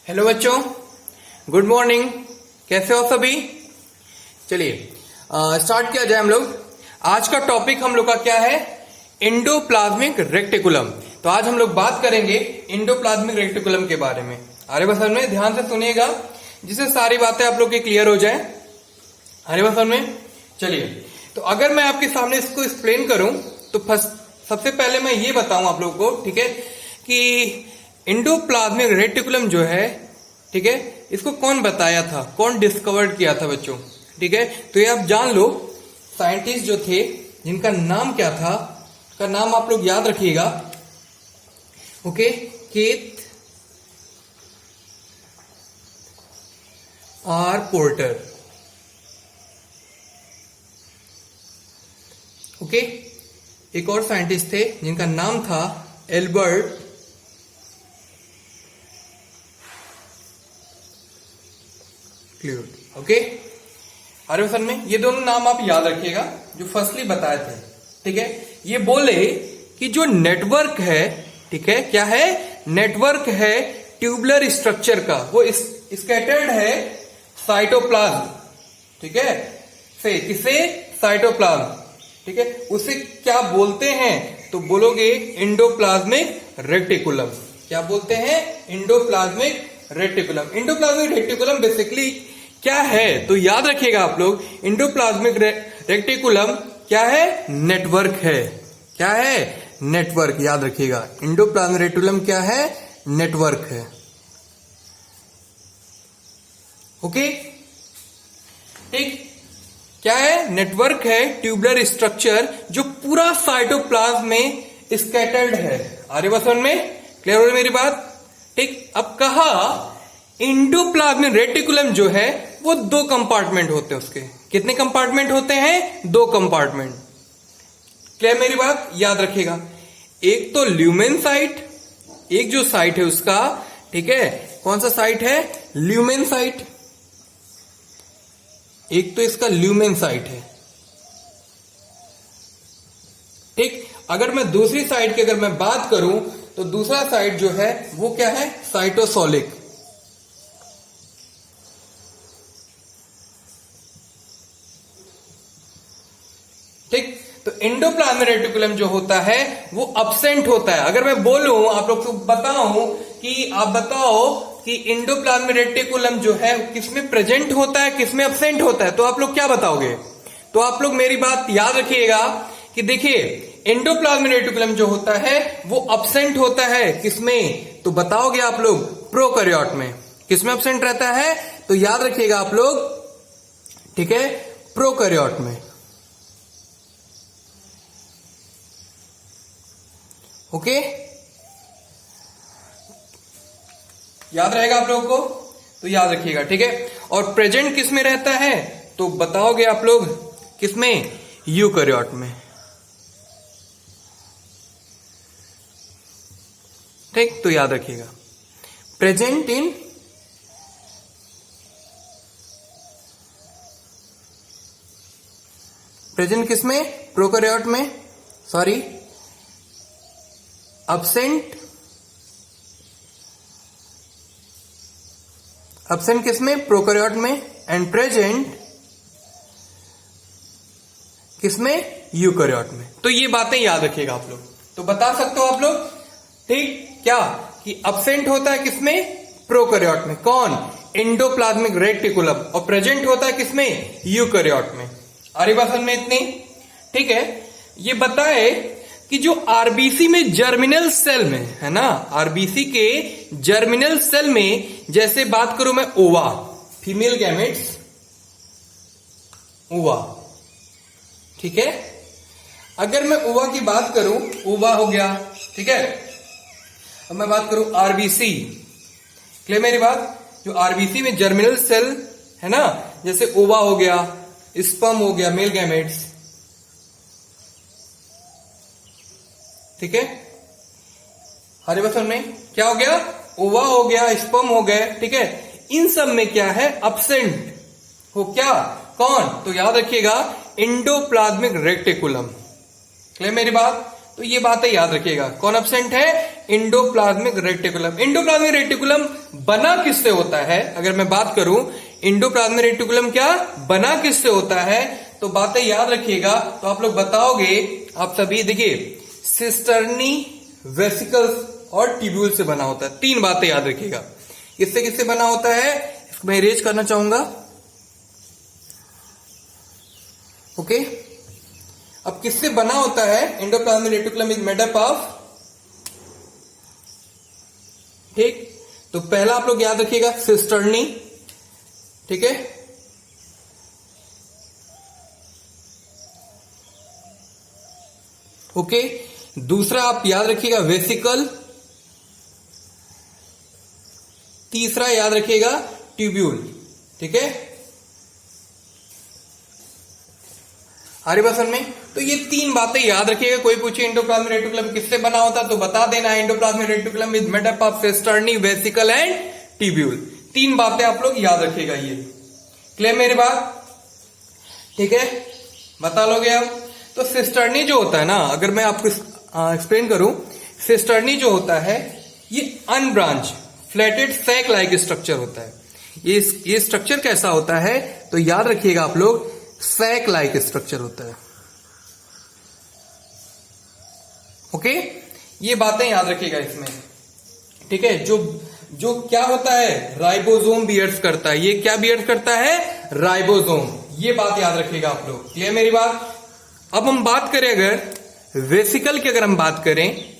Hello बच्चों, good morning. कैसे हो सभी? चलिए स्टार्ट किया जाए हम लोग। आज का टॉपिक हम लोग का क्या है? Endoplasmic reticulum. तो आज हम लोग बात करेंगे एंडोप्लाज्मिक रेक्टिकुलम के बारे में। अरे बस में ध्यान से सुनिएगा जिससे सारी बातें आप लोग की क्लियर हो जाए। अरे बस में चलिए, तो अगर मैं आपके सामने इसको एक्सप्लेन करूं तो सबसे पहले मैं ये बताऊं आप लोगों को, ठीक है, कि एंडोप्लाज्मिक रेटिकुलम जो है, ठीक है, इसको कौन बताया था, कौन डिस्कवर्ड किया था बच्चों? ठीक है, तो ये आप जान लो। साइंटिस्ट जो थे जिनका नाम क्या था, का नाम आप लोग याद रखिएगा। Okay, Keith R Porter. Okay, एक और साइंटिस्ट थे जिनका नाम था एल्बर्ट क्लूड। ओके, अरे सन में ये दोनों नाम आप याद रखिएगा जो फर्स्टली बताए थे। ठीक है, ये बोले कि जो नेटवर्क है, ठीक है, क्या है? नेटवर्क है ट्यूबुलर स्ट्रक्चर का, वो स्कैटर्ड है साइटोप्लाज्म, ठीक है, से किसे? साइटोप्लाज्म, ठीक है, उसे क्या बोलते हैं? तो बोलोगे एंडोप्लाज्मिक रेटिकुलम। क्या बोलते हैं? Endoplasmic reticulum. Endoplasmic reticulum basically क्या है? तो याद रखिएगा आप लोग, एंडोप्लाज्मिक रेटिकुलम क्या है? नेटवर्क है। क्या है? नेटवर्क। याद रखिएगा, एंडोप्लाज्मिक रेटिकुलम क्या है? नेटवर्क है। ओके, ठीक, क्या है? नेटवर्क है, ट्यूबुलर स्ट्रक्चर जो पूरा साइटोप्लाज्म में स्कैटर्ड है। आर्य बसन में क्लियर हो रही मेरी बात? ठीक, अब कहा एंडोप्लाज्मिक रेटिकुलम जो है वो दो कंपार्टमेंट होते हैं उसके। कितने कंपार्टमेंट होते हैं? दो कंपार्टमेंट। क्लियर मेरी बात? याद रखिएगा, एक तो ल्यूमेन साइट, एक जो साइट है उसका, ठीक है, कौन सा साइट है? Lumen site. एक तो इसका ल्यूमेन साइट है। ठीक, अगर मैं दूसरी साइड की अगर मैं बात करूं तो दूसरा साइड जो है वो क्या है? साइटोसोलिक। ठीक, तो एंडोप्लाज्मिक रेटिकुलम जो होता है वो अब्सेंट होता है। अगर मैं बोलूं आप लोग को बताऊं कि आप बताओ कि एंडोप्लाज्मिक रेटिकुलम जो है किसमें प्रेजेंट होता है, किसमें अब्सेंट होता है, तो आप लोग क्या बताओगे? तो आप लोग मेरी बात याद रखिएगा कि देखिए, एंडोप्लाज्मिक रेटिकुलम जो होता है वो अब्सेंट होता है किसमें? तो बताओगे आप लोग? प्रोकैरियोट में। किसमें अब्सेंट रहता है? तो याद रखिएगा आप लोग, ठीक है, प्रोकैरियोट में। ओके, याद रहेगा आप लोगों को? तो याद रखिएगा, ठीक है। और प्रेजेंट किसमें रहता है? तो बताओगे आप लोग किसमें? यूकैरियोट में। ठीक, तो याद रखिएगा, प्रेजेंट इन प्रेजेंट किसमें? प्रोकैरियोट में, सॉरी, अब्सेंट किसमें? प्रोकैरियोट में, एंड प्रेजेंट किसमें? यूकैरियोट में। तो ये बातें याद रखिएगा आप लोग। तो बता सकते हो आप लोग, ठीक, क्या कि अब्सेंट होता है किसमें? प्रोकैरियोट में। कौन? Endoplasmic reticulum. और प्रेजेंट होता है किसमें? यूकैरियोट में। आरी बात में इतनी, ठीक है। ये बताए कि जो आरबीसी में जर्मिनल सेल में है ना, आरबीसी के जर्मिनल सेल में, जैसे बात करूं मैं ओवा, फीमेल गैमेट्स, ओवा, ठीक है। अगर मैं ओवा की बात करूं, ओवा हो गया, ठीक है। अब मैं बात करूं आरबीसी, क्लियर मेरी बात? जो आरबीसी में जर्मिनल सेल है ना, जैसे ओवा हो गया, स्पर्म हो गया, मेल गैमेट्स, ठीक है। हरे बसन में क्या हो गया? ओवा हो गया, स्पर्म हो गए, ठीक है। इन सब में क्या है? अब्सेंट हो क्या? कौन? तो याद रखिएगा, एंडोप्लाज्मिक रेटिकुलम। क्लियर मेरी बात? तो ये बातें याद रखिएगा। कौन एब्सेंट है? Endoplasmic reticulum. एंडोप्लाज्मिक रेटिकुलम बना किससे होता है? अगर मैं बात करूं एंडोप्लाज्मिक रेटिकुलम क्या बना किससे होता है, तो बातें याद रखिएगा। तो आप लोग बताओगे, आप सभी देखिए, सिस्टर्नी, वेसिकल्स और ट्यूब्यूल से बना होता है। 3 बातें याद रखिएगा। किससे किससे बना होता है, इसको मैं इरेज करना चाहूंगा। ओके, अब किससे बना होता है? Endoplasmic reticulum is made up of, ठीक, तो पहला आप लोग याद रखिएगा सिस्टर्नी, ठीक है, ओके। दूसरा आप याद रखिएगा वेसिकल, तीसरा याद रखिएगा ट्यूब्यूल, ठीक है। आ रही बात समझ में? तो ये 3 बातें याद रखिएगा। कोई पूछे एंडोप्लाज्मिक रेटिकुलम किससे बना होता तो बता देना endoplasmic reticulum is made up of cisternae, vesicle and tubule. 3 बातें आप लोग याद रखिएगा। ये क्लियर मेरी बात? ठीक है, बता लोगे अब। तो सिस्टर्नी जो होता है ना, अगर मैं आपको एक्सप्लेन करूं, सिस्टर्नी जो होता है ये unbranched flattened sac like structure होता है। ये स्ट्रक्चर कैसा होता है तो याद रखिएगा आप लोग, सैक लाइक स्ट्रक्चर होता है। ओके, ये बातें याद रखिएगा इसमें, ठीक है। जो क्या होता है, राइबोसोम बियर्स करता है। ये क्या बियर्स करता है? राइबोसोम। ये बात याद रखिएगा आप लोग। क्लियर मेरी बात? अब हम बात करें अगर वेसिकल की, अगर हम बात करें,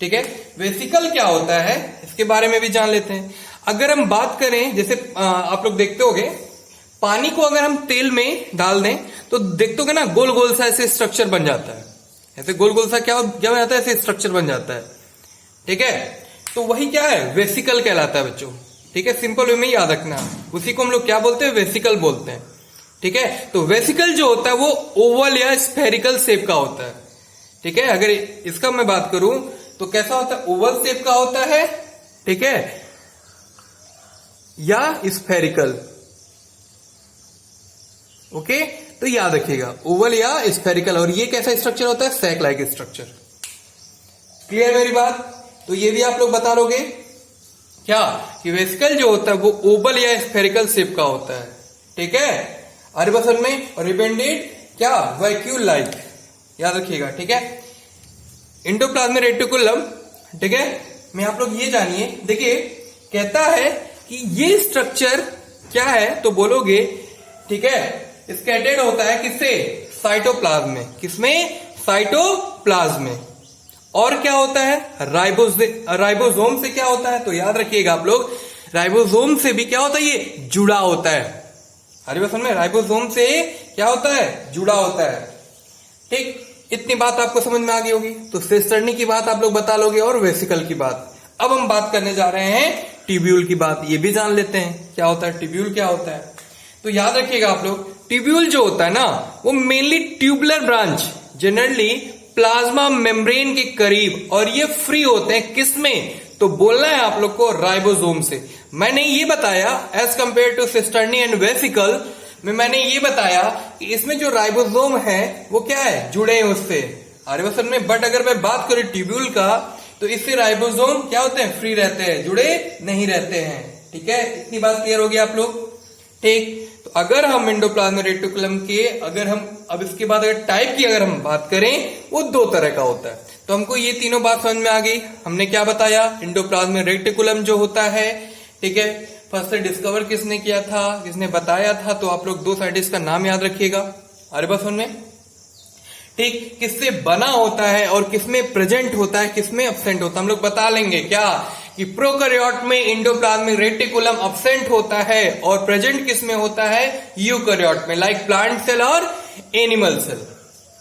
ठीक है, वेसिकल क्या होता है इसके बारे में भी जान लेते हैं। अगर हम बात करें, जैसे आप लोग देखते होगे पानी को अगर हम तेल में डाल दें तो देखते होगे ना, गोल गोल सा ऐसे स्ट्रक्चर बन जाता है। ऐसे गोल गोल सा क्या बन जाता है? ऐसे स्ट्रक्चर बन जाता है, ठीक है। तो वही क्या है? वेसिकल कहलाता है बच्चों, ठीक है। सिंपल वे में याद रखना, उसी को हम लोग क्या बोलते हैं? वेसिकल बोलते हैं, ठीक है। तो वेसिकल जो होता है वो ओवल या स्फेरिकल शेप का होता है, ठीक है। अगर इसका मैं बात करूं तो कैसा होता है? ओवल शेप का होता है, ठीक है, या स्फेरिकल। ओके, तो याद रखिएगा ओवल या स्फेरिकल। और ये कैसा स्ट्रक्चर होता है? Sac like structure. क्लियर मेरी बात? तो ये भी आप लोग बता लोगे क्या कि वेसिकल जो होता है वो ओवल या स्फेरिकल शेप का होता है, ठीक है। अरे बस में रिबेंडेड क्या? वैक्यूल लाइक, याद रखिएगा, ठीक है। एंडोप्लाज्मिक रेटिकुलम, ठीक है, में आप लोग ये जानिए, देखिए कहता है कि ये स्ट्रक्चर क्या है तो बोलोगे, ठीक है, स्कैटर्ड होता है किससे? साइटोप्लाज्म में। किसमें? साइटोप्लाज्म में। और क्या होता है? राइबोसोम से क्या होता है तो याद रखिएगा आप लोग, राइबोसोम से भी क्या होता है? ये जुड़ा होता है। अरे बस में राइबोसोम से क्या होता है? जुड़ा होता है, ठीक। इतनी बात आपको समझ में आ गई होगी। तो सिस्टर्नी की बात आप लोग बता लोगे और वेसिकल की बात। अब हम बात करने जा रहे हैं ट्यूब्यूल की बात। ये भी जान लेते हैं क्या होता है ट्यूब्यूल, क्या होता है। तो याद रखिएगा आप लोग, ट्यूब्यूल जो होता है ना वो mainly tubular branch, generally plasma membrane के करीब, और ये फ्री होते हैं किसमें तो बोलना है आप लोग को राइबोसोम से। मैंने ये बताया as compare to cisternae and vesicle में, मैंने ये बताया कि इसमें जो राइबोसोम है वो क्या है? जुड़े हैं उससे। आर्यवसन में। बट अगर मैं बात करूं ट्यूब्यूल का तो इससे राइबोसोम क्या होते हैं? फ्री रहते हैं, जुड़े नहीं रहते हैं, ठीक है। इतनी बात क्लियर होगी आप लोग, ठीक। तो अगर हम एंडोप्लाज्मिक रेटिकुलम के, अगर हम अब इसके बाद अगर टाइप की अगर हम बात करें, वो 2 तरह का होता है। तो हमको ये तीनों बात समझ में आ गई। हमने क्या बताया? एंडोप्लाज्मिक रेटिकुलम जो होता है, ठीक है, फर्स्ट से डिस्कवर किसने किया था, किसने बताया था, तो आप लोग 2 साइंटिस्ट का नाम याद रखिएगा। अरे बस उनमें, ठीक, किससे बना होता है और किसमें प्रेजेंट होता है, किसमें अब्सेंट होता है, हम लोग बता लेंगे क्या कि प्रोकैरियोट में एंडोप्लाज्मिक रेटिकुलम अब्सेंट होता है और प्रेजेंट किसमें होता है? यूकैरियोट में, लाइक प्लांट सेल और एनिमल सेल।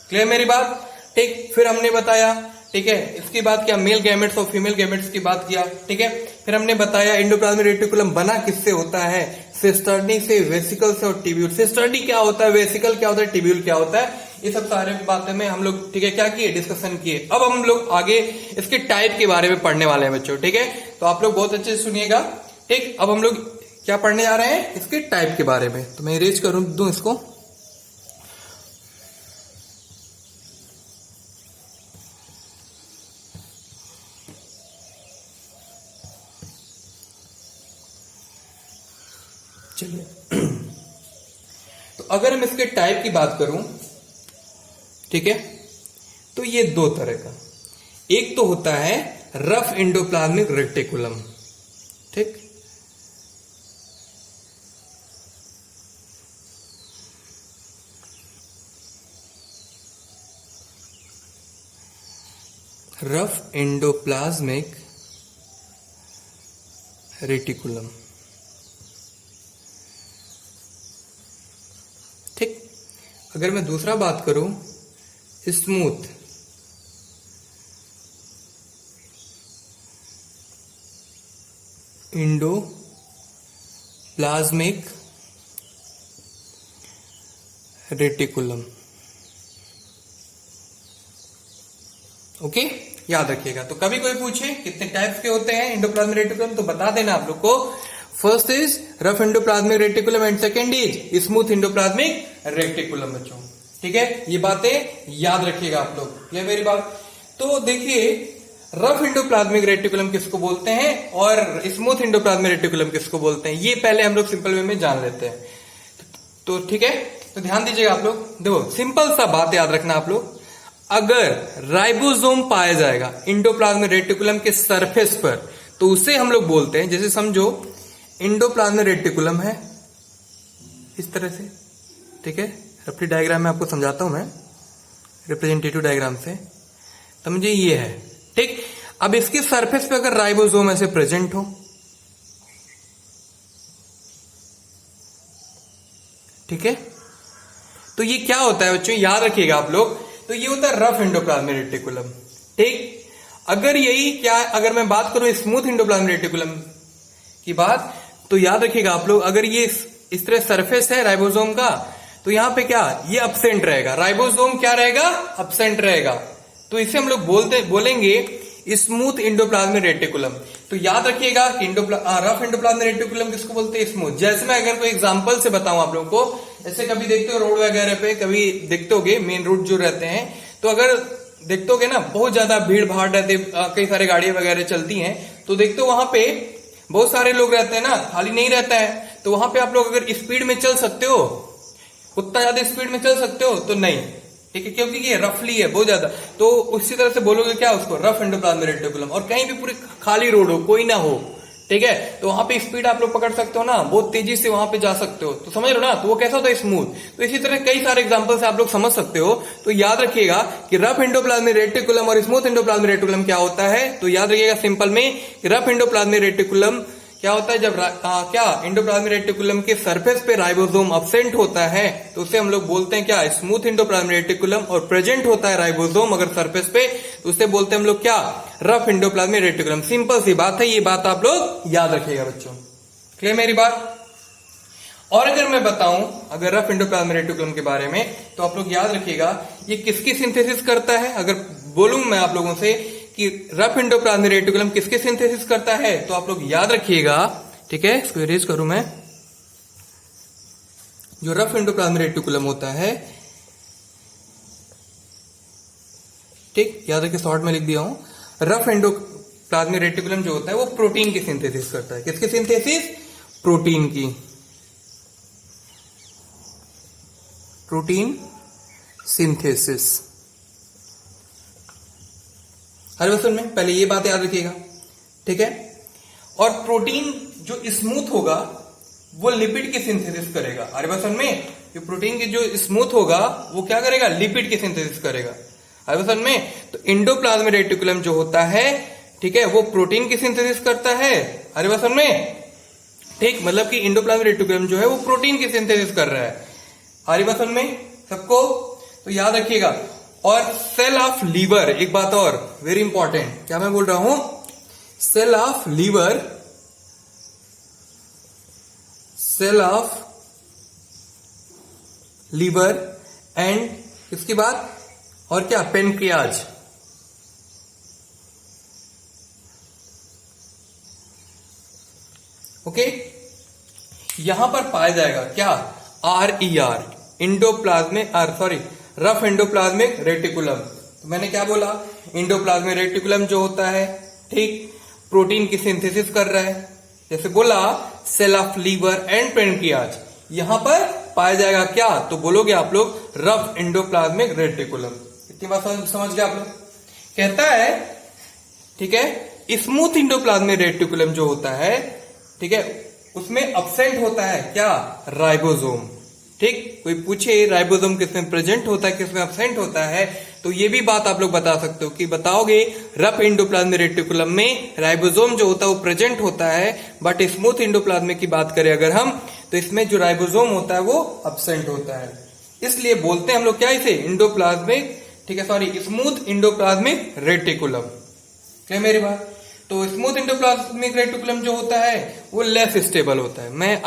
क्लियर मेरी बात, ठीक। फिर हमने बताया, ठीक है, इसकी बात किया मेल गैमेट्स और फीमेल गैमेट्स की बात किया, ठीक है। फिर हमने बताया एंडोप्लाज्मिक रेटिकुलम बना किससे होता है? सिस्टर्नी से, वेसिकल से और ट्यूब्यूल। सिस्टर्नी क्या होता है, वेसिकल क्या होता है, ट्यूब्यूल क्या होता है, ये सब सारे बातें में हम लोग, ठीक है, क्या किए? डिस्कशन किए। अब हम लोग आगे इसके टाइप के बारे में पढ़ने वाले हैं बच्चों, ठीक है। तो आप लोग बहुत अच्छे से सुनिएगा, ठीक। अब हम लोग क्या पढ़ने जा रहे हैं? इसके टाइप के बारे में। तो मैं इरेज करूं दूं इसको। चलिए तो अगर हम इसके टाइप की बात करूं, ठीक है, तो ये दो तरह का, एक तो होता है रफ एंडोप्लाज्मिक रेटिकुलम, ठीक, रफ एंडोप्लाज्मिक रेटिकुलम, ठीक। अगर मैं दूसरा बात करूं, स्मूथ एंडोप्लाज्मिक रेटिकुलम, ओके, याद रखिएगा। तो कभी कोई पूछे कितने टाइप्स के होते हैं एंडोप्लाज्मिक रेटिकुलम, तो बता देना आप लोग को। First is rough endoplasmic reticulum and second is smooth endoplasmic reticulum बच्चों, ठीक है, ये बातें याद रखिएगा आप लोग, ये मेरी बात। तो देखिए रफ एंडोप्लाज्मिक रेटिकुलम किसको बोलते हैं और स्मूथ एंडोप्लाज्मिक रेटिकुलम किसको बोलते हैं, ये पहले हम लोग सिंपल वे में जान लेते हैं। तो ठीक है, तो ध्यान दीजिएगा आप लोग। देखो सिंपल सा बात याद रखना आप लोग, अगर राइबोसोम पाया जाएगा एंडोप्लाज्मिक रेटिकुलम के सरफेस पर, तो उसे हम लोग बोलते हैं, जैसे समझो एंडोप्लाज्मिक रेटिकुलम है इस तरह से, ठीक है, रफली डायग्राम में आपको समझाता हूं मैं रिप्रेजेंटेटिव डायग्राम से, समझिए ये है, ठीक। अब इसके सरफेस पे अगर राइबोसोम ऐसे प्रेजेंट हो, ठीक है, तो ये क्या होता है बच्चों, याद रखिएगा आप लोग, तो ये होता है रफ एंडोप्लाज्मिक रेटिकुलम, ठीक। अगर यही क्या, अगर मैं बात करूं स्मूथ एंडोप्लाज्मिक रेटिकुलम की बात, तो याद रखिएगा आप लोग, अगर ये इस तरह सरफेस है राइबोसोम का, तो यहां पे क्या, ये अब्सेंट रहेगा, राइबोसोम क्या रहेगा, अब्सेंट रहेगा, तो इसे हम लोग बोलेंगे स्मूथ एंडोप्लाज्मिक रेटिकुलम। तो याद रखिएगा कि रफ एंडोप्लाज्मिक रेटिकुलम किसको बोलते हैं, स्मूथ। जैसे मैं अगर कोई एग्जांपल से बताऊं आप लोगों को, जैसे कभी देखते हो रोड वगैरह पे, कभी देखते होगे मेन रोड जो रहते हैं, तो अगर देखते होगे ना बहुत ज्यादा भीड़ भाड़ रहते, कई सारे गाड़ियां वगैरह चलती हैं, तो देखते हो वहां पे बहुत सारे लोग रहते हैं ना, खाली नहीं रहता है, तो वहां पे आप लोग अगर स्पीड में चल सकते हो, उतना ज्यादा स्पीड में चल सकते हो, तो नहीं, ठीक है, क्योंकि ये रफली है बहुत ज्यादा, तो उसी तरह से बोलोगे क्या उसको, रफ एंडोप्लाज्मिक रेटिकुलम। और कहीं भी पूरी खाली रोड हो, कोई ना हो, ठीक है, तो वहां पे स्पीड आप लोग पकड़ सकते हो ना, बहुत तेजी से वहां पे जा सकते हो, तो समझ लो ना, तो वो कैसा होता है, स्मूथ। तो इसी तरह कई सारे एग्जांपल से आप लोग समझ सकते हो। तो याद रखिएगा कि रफ एंडोप्लाज्मिक रेटिकुलम और स्मूथ एंडोप्लाज्मिक रेटिकुलम क्या होता है, तो याद रखिएगा सिंपल में कि रफ एंडोप्लाज्मिक रेटिकुलम क्या होता है, जब क्या एंडोप्लाज्मिक रेटिकुलम के सरफेस पे राइबोसोम अब्सेंट होता है, तो उसे हम लोग बोलते हैं क्या, स्मूथ एंडोप्लाज्मिक रेटिकुलम, और प्रेजेंट होता है राइबोसोम अगर सरफेस पे, तो उसे बोलते हैं हम लोग क्या, रफ एंडोप्लाज्मिक रेटिकुलम। सिंपल सी बात है, ये बात आप लोग याद रखिएगा बच्चों, क्लियर मेरी बात। और अगर मैं बताऊं अगर रफ एंडोप्लाज्मिक रेटिकुलम के बारे में, तो आप लोग याद रखिएगा ये किसकी सिंथेसिस करता है। अगर बोलूं मैं आप लोगों से कि रफ एंडोप्लाज्मिक रेटिकुलम किसके सिंथेसिस करता है, तो आप लोग याद रखिएगा, ठीक है, इसको इरेज करूं मैं। जो रफ एंडोप्लाज्मिक रेटिकुलम होता है, ठीक, याद रखिए, शॉर्ट में लिख दिया हूं, रफ एंडोप्लाज्मिक रेटिकुलम जो होता है वो प्रोटीन की सिंथेसिस करता है। किसकी सिंथेसिस, प्रोटीन की, प्रोटीन सिंथेसिस। हर वचन में पहले ये बात याद रखिएगा, ठीक है। और प्रोटीन जो स्मूथ होगा वो लिपिड की सिंथेसिस करेगा। हर वचन में जो प्रोटीन की जो स्मूथ होगा वो क्या करेगा, लिपिड की सिंथेसिस करेगा। हर वचन में तो एंडोप्लाज्मिक रेटिकुलम जो होता है, ठीक है, वो प्रोटीन की सिंथेसिस करता है। हर वचन में, ठीक, मतलब कि एंडोप्लाज्मिक रेटिकुलम जो है वो प्रोटीन की सिंथेसिस कर रहा है। हर वचन में सबको तो याद रखिएगा। और सेल ऑफ लीवर, एक बात और वेरी इंपॉर्टेंट, क्या मैं बोल रहा हूं, cell of liver, cell of liver and इसके बाद और क्या, पेनक्रियाज, ओके, यहां पर पाया जाएगा क्या, RER, endoplasmic rough endoplasmic reticulum. तो मैंने क्या बोला, एंडोप्लाज्मिक रेटिकुलम जो होता है, ठीक, प्रोटीन की सिंथेसिस कर रहा है। जैसे बोला cell of liver and pancreas. यहां पर पाया जाएगा क्या, तो बोलोगे आप लोग रफ एंडोप्लाज्मिक रेटिकुलम। इतनी बात समझ गए आप लोग। कहता है ठीक है, स्मूथ एंडोप्लाज्मिक रेटिकुलम जो होता है ठीक है, उसमें अब्सेंट होता है क्या, राइबोसोम। ठीक, कोई पूछे राइबोसोम किसमें प्रेजेंट होता है किसमें अब्सेंट होता है, तो ये भी बात आप लोग बता सकते हो कि बताओगे रफ एंडोप्लाज्मिक रेटिकुलम में राइबोसोम जो होता है वो प्रेजेंट होता है, बट स्मूथ एंडोप्लाज्मिक की बात करें अगर हम, तो इसमें जो राइबोसोम होता है वो अब्सेंट होता है। इसलिए बोलते हैं हम लोग क्या इसे, एंडोप्लाज्मिक, ठीक है सॉरी, स्मूथ एंडोप्लाज्मिक रेटिकुलम। क्या मेरी बात, तो स्मूथ एंडोप्लाज्मिक रेटिकुलम जो होता है वो लेस स्टेबल होता है। मैं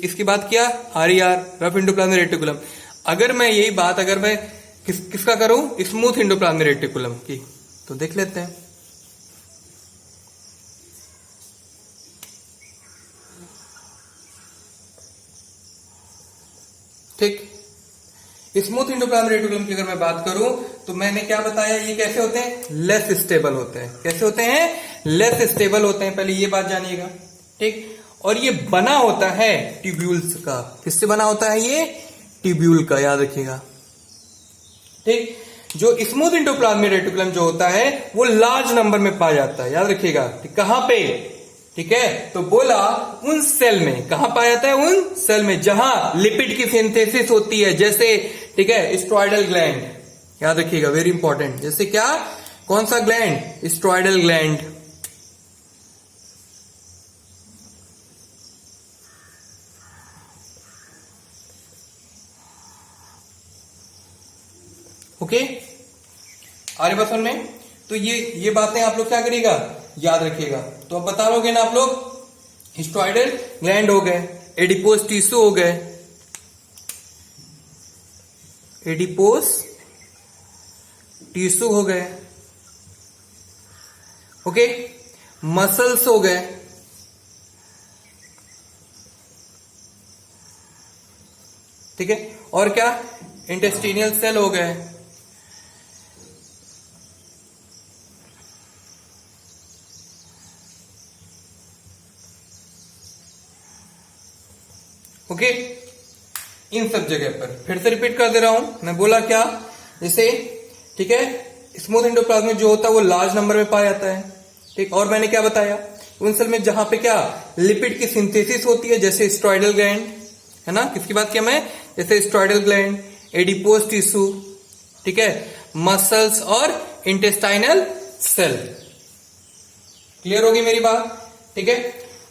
इसकी बात किया, आरईआर रफ एंडोप्लाज्मिक रेटिकुलम। अगर मैं यही बात अगर मैं किसका करूं, स्मूथ एंडोप्लाज्मिक रेटिकुलम की, तो देख लेते हैं। ठीक, स्मूथ एंडोप्लाज्मिक रेटिकुलम की अगर मैं बात करूं तो मैंने क्या बताया, ये कैसे होते हैं, लेस स्टेबल होते हैं। कैसे होते हैं, लेस स्टेबल होते हैं, पहले ये बात जानिएगा। ठीक, और ये बना होता है ट्यूब्यूल्स का। किससे बना होता है ये, ट्यूब्यूल का, याद रखिएगा। ठीक, जो स्मूथ एंडोप्लाज्मिक रेटिकुलम जो होता है वो लार्ज नंबर में पाया जाता है, याद रखिएगा। कहां पे, ठीक है, तो बोला उन सेल में, कहां पाया जाता है, उन सेल में जहां लिपिड की सिंथेसिस होती है, जैसे ठीक है स्ट्रॉइडल ग्लैंड, याद रखिएगा, वेरी इंपॉर्टेंट। जैसे क्या, कौन सा ग्लैंड, स्ट्रॉइडल ग्लैंड। ओके, आगे बात में, तो ये बातें आप लोग क्या करिएगा, याद रखिएगा। तो अब बता लोगे ना आप लोग, स्ट्रॉइडल ग्लैंड हो गए, एडिपोज टिश्यू हो गए, एडिपोज टिश्यू हो गए, ओके, मसल्स हो गए, ठीक है, और क्या, इंटेस्टिनियल सेल हो गए, ओके। इन सब जगह पर फिर से रिपीट कर दे रहा हूं, मैं बोला क्या, जैसे ठीक है स्मूथ एंडोप्लाज्मिक जो होता है वो लार्ज नंबर में पाया जाता है। ठीक, और मैंने क्या बताया, उन सेल में जहां पे क्या लिपिड की सिंथेसिस होती है, जैसे स्ट्रॉइडल ग्लैंड, है ना, किसकी बात किया मैं, जैसे स्ट्रॉइडल ग्लैंड, एडिपोज टिश्यू, ठीक है, मसल्स और इंटेस्टाइनल सेल। क्लियर होगी मेरी बात, ठीक है।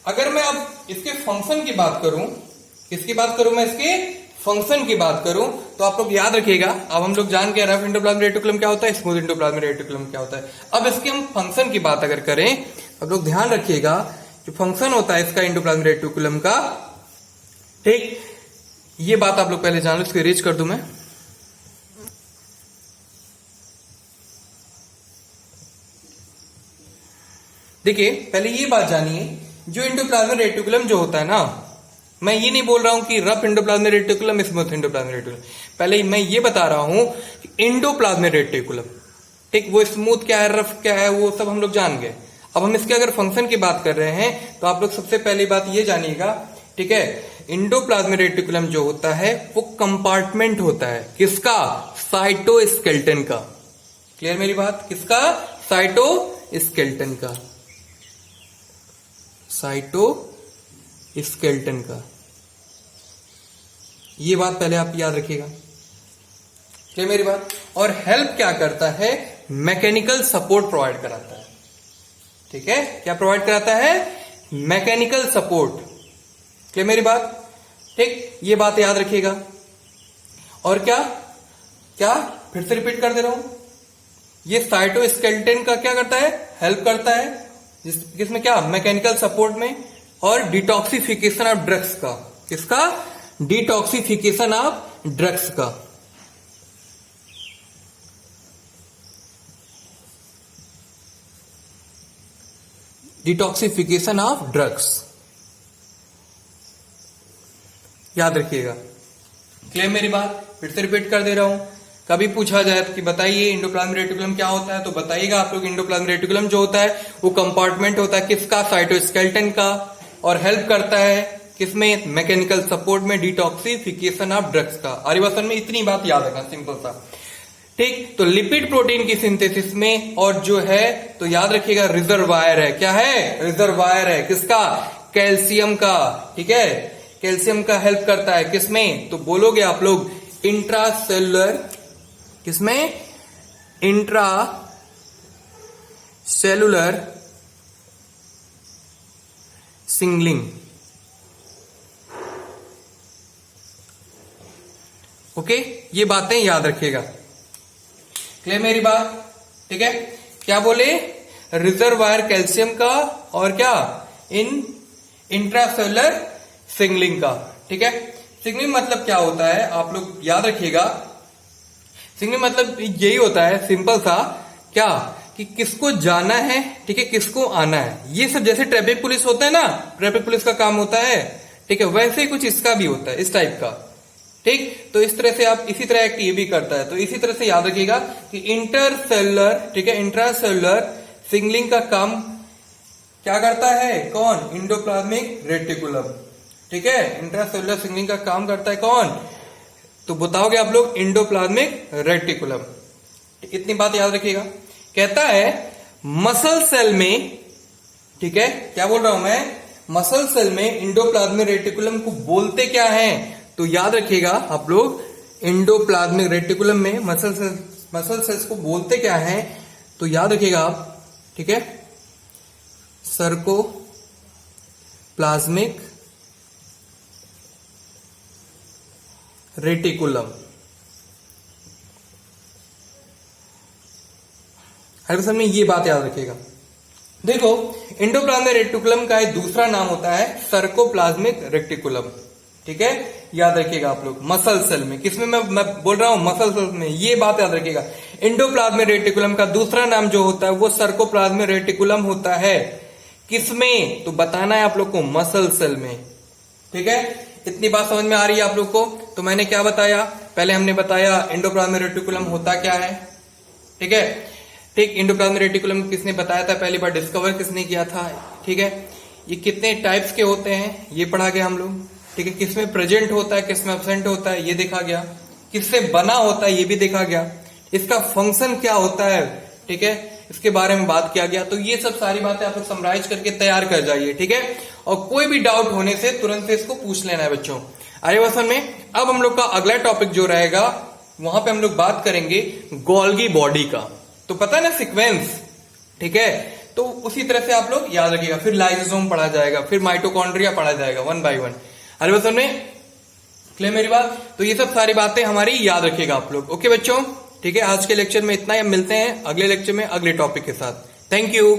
अगर मैं अब इसके फंक्शन की बात करूं, किसकी बात करूं मैं, इसके फंक्शन की बात करूं, तो आप लोग याद रखिएगा, अब हम लोग जान गए रफ एंडोप्लाज्मिक रेटिकुलम क्या होता है, स्मूथ एंडोप्लाज्मिक रेटिकुलम क्या होता है। अब इसके हम फंक्शन की बात अगर करें, अब लोग ध्यान रखिएगा, जो फंक्शन होता है इसका एंडोप्लाज्मिक रेटिकुलम का, ठीक, ये बात आप लोग पहले जान लो, इसको इरेज कर दूं मैं। देखिए पहले ये बात जानिए, जो एंडोप्लाज्मिक रेटिकुलम जो होता है ना, मैं ये नहीं बोल रहा हूं कि rough endoplasmic reticulum smooth endoplasmic reticulum, पहले मैं ये बता रहा हूं कि एंडोप्लाज्मिक रेटिकुलम, ठीक, वो स्मूथ क्या है रफ क्या है वो सब हम लोग जान गए। अब हम इसके अगर फंक्शन की बात कर रहे हैं तो आप लोग सबसे पहली बात ये जानिएगा, ठीक है, एंडोप्लाज्मिक रेटिकुलम जो होता है वो कंपार्टमेंट होता है, किसका, साइटोस्केलेटन का। क्लियर मेरी बात, किसका, साइटोस्केलेटन का, साइटोस्केलेटन का, ये बात पहले आप याद रखिएगा। क्या मेरी बात, और हेल्प क्या करता है, मैकेनिकल सपोर्ट प्रोवाइड कराता है, ठीक है, क्या प्रोवाइड कराता है, मैकेनिकल सपोर्ट। क्या मेरी बात, ठीक, ये बात याद रखिएगा। और क्या क्या, फिर से रिपीट कर दे रहा हूं, ये साइटोस्केलेटन का क्या करता है, हेल्प करता है, किसमें, क्या, मैकेनिकल सपोर्ट में, और डिटॉक्सिफिकेशन ऑफ ड्रग्स का, किसका, डिटॉक्सिफिकेशन ऑफ ड्रग्स का। डिटॉक्सिफिकेशन ऑफ ड्रग्स, याद रखिएगा। क्लियर मेरी बात, फिर से रिपीट कर दे रहा हूं, कभी पूछा जाए कि बताइए एंडोप्लाज्मिक रेटिकुलम क्या होता है, तो बताइएगा आप लोग, एंडोप्लाज्मिक रेटिकुलम जो होता है वो कंपार्टमेंट होता है, किसका, साइटोस्केलेटन का, और हेल्प करता है किसमें, मैकेनिकल सपोर्ट में, डिटॉक्सिफिकेशन ऑफ ड्रग्स का। आर्यभूषण में इतनी बात याद रखना, सिंपल सा, ठीक। तो लिपिड प्रोटीन की सिंथेसिस में और जो है तो याद रखिएगा रिजर्वायर है, क्या है, रिजर्वायर है किसका, कैल्शियम का, ठीक है, कैल्शियम का हेल्प करता है किसमें, तो बोलोगे आप लोग इंट्रासेलुलर, किसमें, इंट्रासेलुलर सिग्नलिंग, ओके, ये बातें याद रखिएगा। क्लियर मेरी बात, ठीक है। क्या बोले, रिजर्वायर कैल्शियम का और क्या, इंट्रासेलुलर सिग्नलिंग का, ठीक है। सिग्नलिंग मतलब क्या होता है, आप लोग याद रखिएगा, सिग्नलिंग मतलब यही होता है सिंपल सा, क्या, कि किसको जाना है, ठीक है, किसको आना है। ये सब जैसे ट्रैफिक पुलिस होता है ना, ट्रैफिक पुलिस का काम होता है, ठीक है, वैसे ही कुछ इसका भी होता है, इस टाइप का, ठीक। तो इस तरह से आप इसी तरह एक्ट ये भी करता है, तो इसी तरह से याद रखिएगा कि इंटरसेलुलर, ठीक है, इंट्रासेलुलर सिग्नलिंग का काम क्या करता है, कौन, एंडोप्लाज्मिक रेटिकुलम, ठीक है, इंट्रासेलुलर सिग्नलिंग का काम करता है कौन, तो बताओगे आप लोग एंडोप्लाज्मिक रेटिकुलम। इतनी बात याद रखिएगा। कहता है मसल सेल में, ठीक है, क्या बोल रहा हूं मैं, मसल सेल में एंडोप्लाज्मिक रेटिकुलम को बोलते क्या है, तो याद रखिएगा आप लोग एंडोप्लाज्मिक रेटिकुलम में मसल सेल्स को बोलते क्या है, तो याद रखिएगा आप, ठीक है, सर्कोप्लाज्मिक रेटिकुलम। हर समय ये बात याद रखिएगा। देखो एंडोप्लाज्मिक रेटिकुलम का एक दूसरा नाम होता है सर्कोप्लाज्मिक रेटिकुलम, ठीक है, याद रखिएगा आप लोग। मसल सेल में, किसमें मैं बोल रहा हूं, मसल सेल में, ये बात याद रखिएगा। एंडोप्लाज्मिक रेटिकुलम का दूसरा नाम जो होता है वो सर्कोप्लाज्मिक रेटिकुलम होता है, किसमें, तो बताना है आप लोग को, मसल सेल में, ठीक है। इतनी बात समझ में आ रही है आप लोग को। तो मैंने क्या बताया, पहले हमने बताया एंडोप्लाज्मिक रेटिकुलम होता क्या है, ठीक है, ठीक। एंडोप्लाज्मिक रेटिकुलम किसने बताया था, पहली बार डिस्कवर किसने किया था, ठीक है। ये कितने टाइप्स के होते हैं ये पढ़ा गया हम लोग, ठीक है। किसमें प्रेजेंट होता है, किसमें एब्सेंट होता है ये देखा गया, किससे बना होता है ये भी देखा गया, इसका फंक्शन क्या होता है, ठीक है, इसके बारे में बात किया गया। तो ये सब सारी बातें आप लोग समराइज करके तैयार कर जाइए, ठीक है। और कोई भी डाउट होने से तुरंत से इसको पूछ लेना है बच्चों। आर्यभूषण में अब हम लोग का अगला टॉपिक जो रहेगा वहां पे हम लोग बात करेंगे गोल्गी बॉडी का। तो पता है ना सीक्वेंस, ठीक है, तो उसी तरह से आप लोग याद रखिएगा। फिर लाइसोसोम पढ़ा जाएगा, फिर माइटोकॉन्ड्रिया पढ़ा जाएगा, 1 by 1। आर्यभूषण में क्लियर मेरी बात। तो ये सब सारी बातें हमारी याद रखिएगा आप लोग, ओके बच्चों, ठीक है। आज के लेक्चर में इतना ही, हम मिलते हैं अगले लेक्चर में अगले टॉपिक के साथ। Thank you.